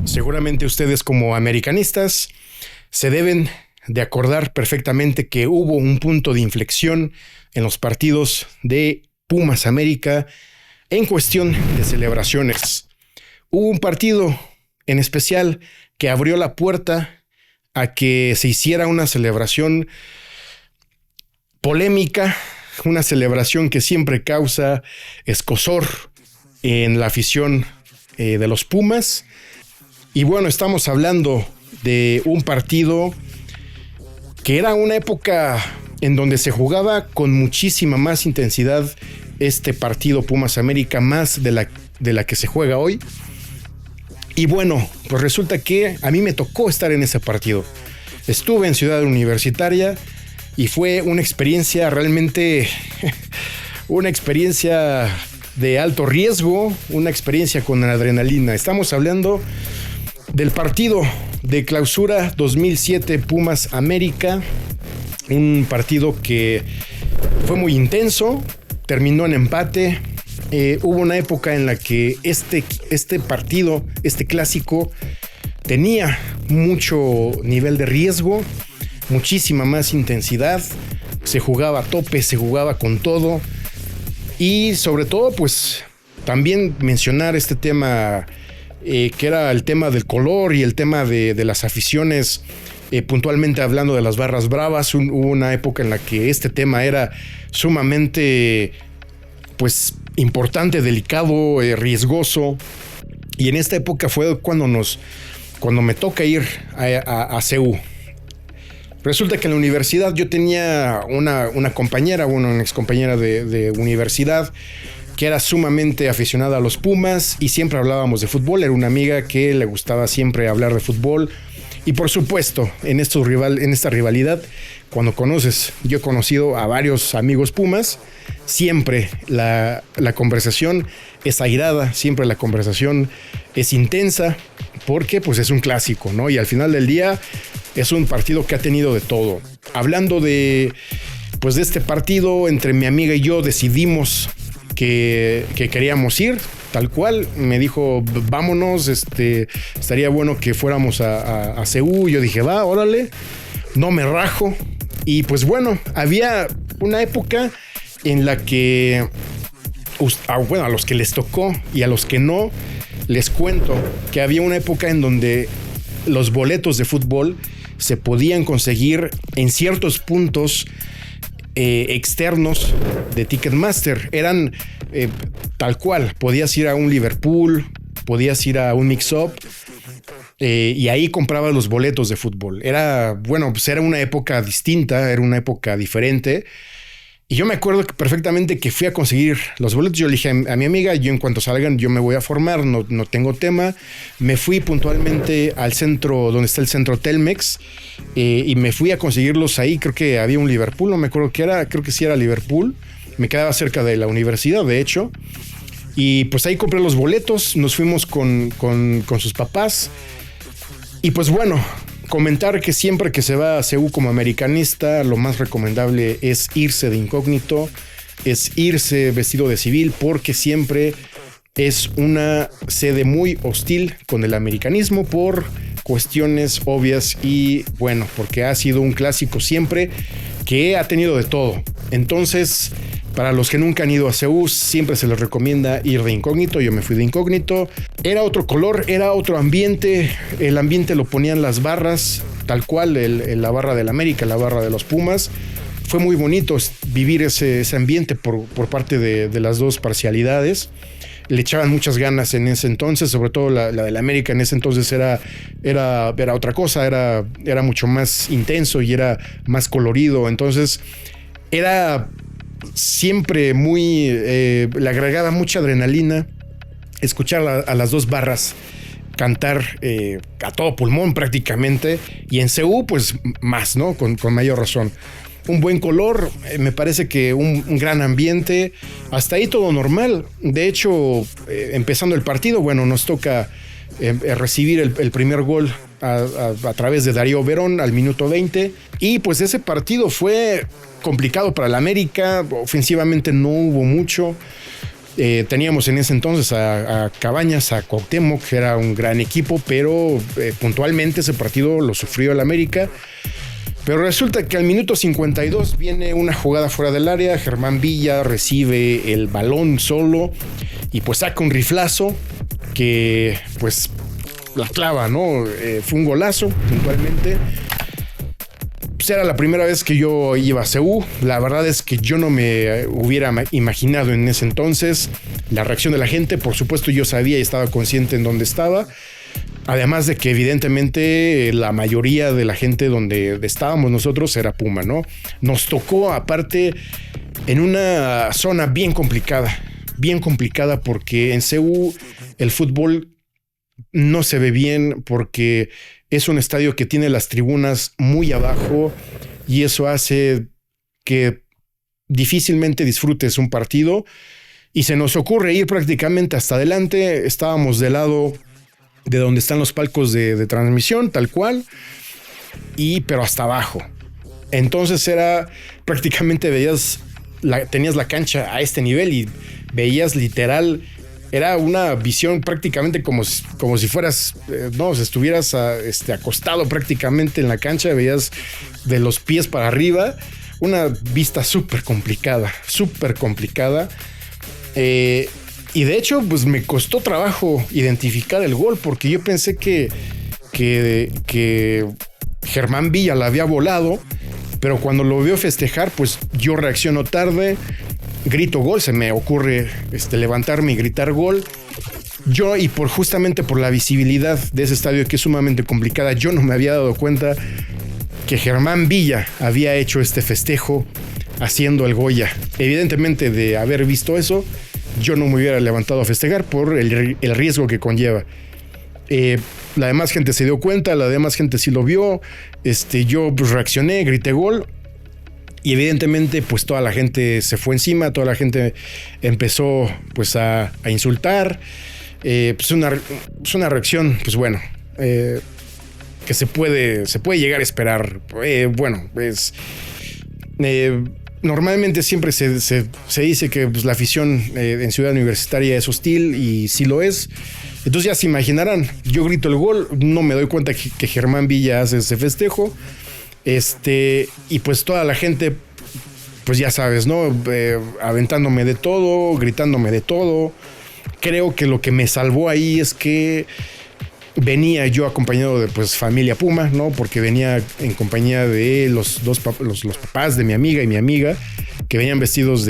Seguramente ustedes como americanistas se deben de acordar perfectamente que hubo un punto de inflexión en los partidos de Pumas América en cuestión de celebraciones. Hubo un partido en especial que abrió la puerta a que se hiciera una celebración polémica, una celebración que siempre causa escozor en la afición de los Pumas. Y bueno, estamos hablando de un partido que era una época en donde se jugaba con muchísima más intensidad este partido Pumas América, más de la que se juega hoy. Y bueno, pues resulta que a mí me tocó estar en ese partido. Estuve en Ciudad Universitaria y fue una experiencia realmente, una experiencia de alto riesgo, una experiencia con adrenalina. Estamos hablando del partido de clausura 2007 Pumas América, un partido que fue muy intenso, terminó en empate. Hubo una época en la que este partido, este clásico, tenía mucho nivel de riesgo, muchísima más intensidad, se jugaba a tope, se jugaba con todo y sobre todo pues también mencionar este tema que era el tema del color y el tema de las aficiones, puntualmente hablando de las barras bravas. Hubo una época en la que este tema era sumamente pues importante, delicado, riesgoso, y en esta época fue cuando me toca ir a CU. Resulta que en la universidad yo tenía una compañera, una excompañera de universidad que era sumamente aficionada a los Pumas y siempre hablábamos de fútbol. Era una amiga que le gustaba siempre hablar de fútbol. Y por supuesto, en esta rivalidad, cuando yo he conocido a varios amigos Pumas, siempre la conversación es airada, siempre la conversación es intensa, porque pues es un clásico, ¿no? Y al final del día es un partido que ha tenido de todo. Hablando de este partido, entre mi amiga y yo decidimos que queríamos ir, tal cual. Me dijo, vámonos, estaría bueno que fuéramos a CU. Yo dije, va, órale, no me rajo. Y pues bueno, había una época en la que, a los que les tocó y a los que no, les cuento que había una época en donde los boletos de fútbol se podían conseguir en ciertos puntos externos de Ticketmaster. Eran tal cual, podías ir a un Liverpool, podías ir a un Mix-Up y ahí comprabas los boletos de fútbol. Era una época distinta, era una época diferente. Y yo me acuerdo perfectamente que fui a conseguir los boletos. Yo le dije a mi amiga, yo en cuanto salgan, yo me voy a formar, no tengo tema. Me fui puntualmente al centro, donde está el centro Telmex, y me fui a conseguirlos ahí. Creo que había un Liverpool, no me acuerdo qué era, creo que sí era Liverpool. Me quedaba cerca de la universidad, de hecho. Y pues ahí compré los boletos, nos fuimos con sus papás. Y pues bueno, comentar que siempre que se va a CU como americanista, lo más recomendable es irse de incógnito, es irse vestido de civil, porque siempre es una sede muy hostil con el americanismo por cuestiones obvias y bueno, porque ha sido un clásico siempre que ha tenido de todo. Entonces, para los que nunca han ido a CU, siempre se les recomienda ir de incógnito. Yo me fui de incógnito. Era otro color, era otro ambiente. El ambiente lo ponían las barras, tal cual, la barra del América, la barra de los Pumas. Fue muy bonito vivir ese ambiente por parte de las dos parcialidades. Le echaban muchas ganas en ese entonces, sobre todo la del América en ese entonces era otra cosa, era mucho más intenso y era más colorido. Entonces era siempre le agregaba mucha adrenalina escuchar a las dos barras cantar a todo pulmón prácticamente, y en CU pues más, ¿no? Con mayor razón. Un buen color, me parece que un gran ambiente, hasta ahí todo normal. De hecho, empezando el partido, bueno, nos toca recibir el primer gol a través de Darío Verón al minuto 20, y pues ese partido fue complicado para el América. Ofensivamente no hubo mucho. Teníamos en ese entonces a Cabañas, a Cuauhtémoc, que era un gran equipo, pero puntualmente ese partido lo sufrió el América. Pero resulta que al minuto 52 viene una jugada fuera del área, Germán Villa recibe el balón solo y pues saca un riflazo que pues la clava, ¿no? Fue un golazo puntualmente. Pues era la primera vez que yo iba a CU. La verdad es que yo no me hubiera imaginado en ese entonces la reacción de la gente. Por supuesto yo sabía y estaba consciente en dónde estaba. Además de que evidentemente la mayoría de la gente donde estábamos nosotros era Puma, ¿no? Nos tocó aparte en una zona bien complicada porque en CU el fútbol no se ve bien porque es un estadio que tiene las tribunas muy abajo y eso hace que difícilmente disfrutes un partido y se nos ocurre ir prácticamente hasta adelante. Estábamos del lado de donde están los palcos de transmisión, tal cual, pero hasta abajo. Entonces era prácticamente tenías la cancha a este nivel y veías literal, era una visión prácticamente como si fueras, estuvieras acostado prácticamente en la cancha, veías de los pies para arriba, una vista súper complicada. Y de hecho, pues me costó trabajo identificar el gol porque yo pensé que Germán Villa la había volado, pero cuando lo veo festejar, pues yo reacciono tarde, grito gol, se me ocurre levantarme y gritar gol. Yo, y justamente por la visibilidad de ese estadio que es sumamente complicada, yo no me había dado cuenta que Germán Villa había hecho este festejo haciendo el Goya. Evidentemente, de haber visto eso, yo no me hubiera levantado a festejar por el riesgo que conlleva. La demás gente se dio cuenta, la demás gente sí lo vio. Yo pues reaccioné, grité gol. Y evidentemente pues toda la gente se fue encima, toda la gente empezó pues a insultar. Pues una reacción, pues bueno, que se puede llegar a esperar. Normalmente siempre se dice que pues, la afición en Ciudad Universitaria es hostil y sí lo es. Entonces ya se imaginarán, yo grito el gol, no me doy cuenta que Germán Villa hace ese festejo. Y pues toda la gente, pues ya sabes, ¿no? Aventándome de todo, gritándome de todo. Creo que lo que me salvó ahí es que venía yo acompañado de pues familia Puma, ¿no? Porque venía en compañía de los papás de mi amiga y mi amiga, que venían vestidos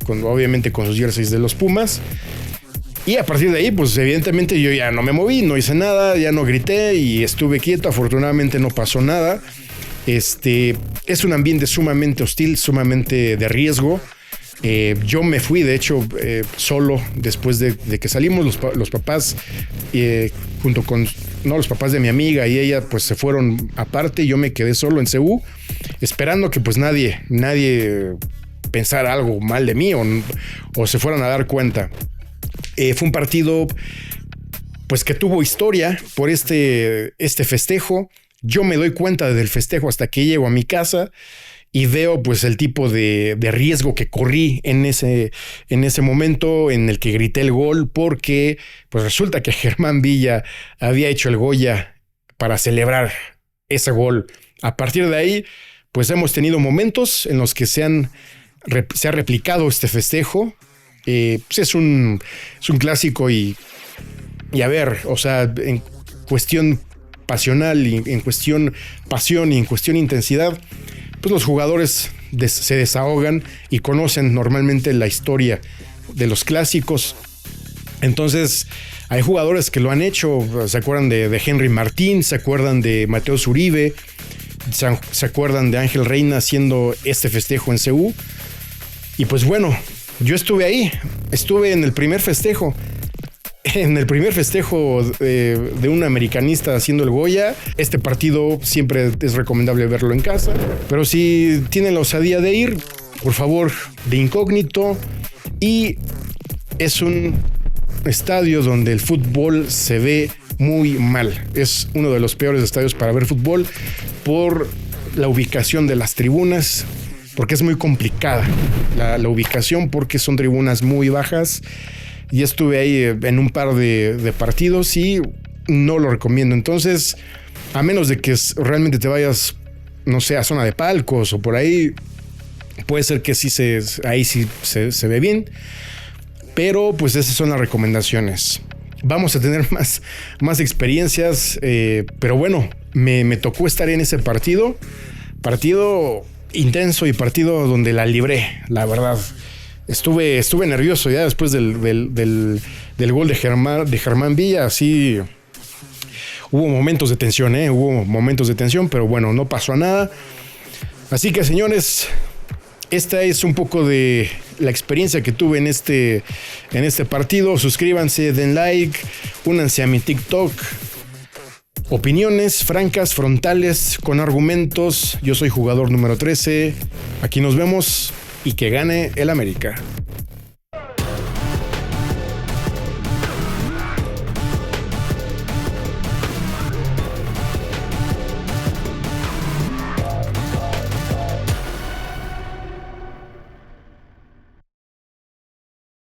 obviamente con sus jerseys de los Pumas. Y a partir de ahí, pues evidentemente yo ya no me moví, no hice nada, ya no grité y estuve quieto. Afortunadamente no pasó nada. Es un ambiente sumamente hostil, sumamente de riesgo. Yo me fui, de hecho, solo después de que salimos. Los papás, junto con los papás de mi amiga y ella, pues se fueron aparte. Yo me quedé solo en CU, esperando que pues nadie pensara algo mal de mí o se fueran a dar cuenta. Fue un partido pues que tuvo historia por este festejo. Yo me doy cuenta del festejo hasta que llego a mi casa y veo pues el tipo de riesgo que corrí en ese momento en el que grité el gol, porque pues resulta que Germán Villa había hecho el Goya para celebrar ese gol. A partir de ahí pues hemos tenido momentos en los que se ha replicado este festejo. Pues es un clásico y a ver, o sea, en cuestión pasional y en cuestión pasión y en cuestión intensidad, pues los jugadores se desahogan y conocen normalmente la historia de los clásicos. Entonces hay jugadores que lo han hecho, se acuerdan de Henry Martín, se acuerdan de Mateus Uribe, se acuerdan de Ángel Reina haciendo este festejo en CU. Y pues bueno, yo estuve ahí, estuve en el primer festejo. En el primer festejo de un americanista haciendo el Goya. Este partido siempre es recomendable verlo en casa, pero si tienen la osadía de ir, por favor, de incógnito. Y es un estadio donde el fútbol se ve muy mal. Es uno de los peores estadios para ver fútbol por la ubicación de las tribunas. porque es muy complicada la ubicación, porque son tribunas muy bajas. Y estuve ahí en un par de partidos y no lo recomiendo. Entonces, a menos de que realmente te vayas, no sé, a zona de palcos o por ahí, puede ser que ahí sí se ve bien. Pero pues esas son las recomendaciones. Vamos a tener más experiencias, pero bueno, me tocó estar en ese partido intenso y partido donde la libré, la verdad. Estuve nervioso ya después del gol de Germán Villa, así hubo momentos de tensión, pero bueno, no pasó a nada. Así que, señores, esta es un poco de la experiencia que tuve en este partido. Suscríbanse, den like, únanse a mi TikTok. Opiniones francas, frontales, con argumentos. Yo soy jugador número 13. Aquí nos vemos y que gane el América.